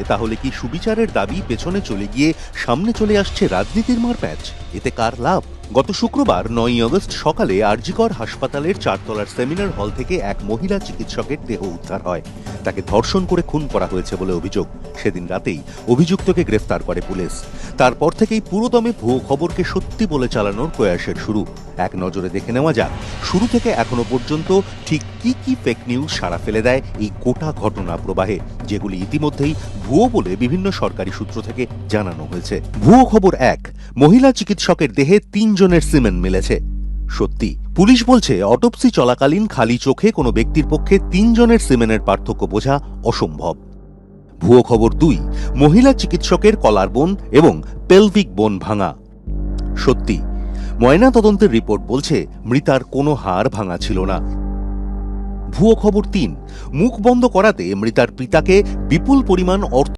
তাহলে কি সুবিচারের দাবি পেছনে চলে গিয়ে সামনে চলে আসছে রাজনীতির মারপ্যাঁচ? এতে কার লাভ? গত শুক্রবার ৯ই আগস্ট সকালে আরজিকর হাসপাতালের ৪ তলার সেমিনার হল থেকে এক মহিলা চিকিৎসকের দেহ উদ্ধার হয়। তাকে ধর্ষণ করে খুন করা হয়েছে বলে অভিযোগ। সেদিন রাতেই অভিযুক্তকে গ্রেফতার করে পুলিশ। তারপর থেকেই পুরোদমে ভুয়ো খবরকে সত্যি বলে চালানোর প্রয়াসের শুরু। এক নজরে দেখে নেওয়া যাক শুরু থেকে এখনো পর্যন্ত ঠিক কি কি ফেক নিউজ সাড়া ফেলে দেয় এই গোটা ঘটনা প্রবাহে, যেগুলি ইতিমধ্যেই ভুয়ো বলে বিভিন্ন সরকারি সূত্র থেকে জানানো হয়েছে। ভুয়ো খবর ১, মহিলা চিকিৎসকের দেহে ৩ জনের সিমেন্ট মিলেছে। সত্যি, পুলিশ বলছে অটোপসি চলাকালীন খালি চোখে কোনো ব্যক্তির পক্ষে ৩ জনের সিমেন্টের পার্থক্য বোঝা অসম্ভব। ভুয়ো খবর ২, মহিলা চিকিৎসকের কলার বোন এবং পেলভিক বোন ভাঙা। সত্যি, ময়না তদন্তের রিপোর্ট বলছে মৃতার কোনো হাড় ভাঙা ছিল না। ভুয়ো খবর ৩, মুখ বন্ধ করাতে মৃতার পিতাকে বিপুল পরিমাণ অর্থ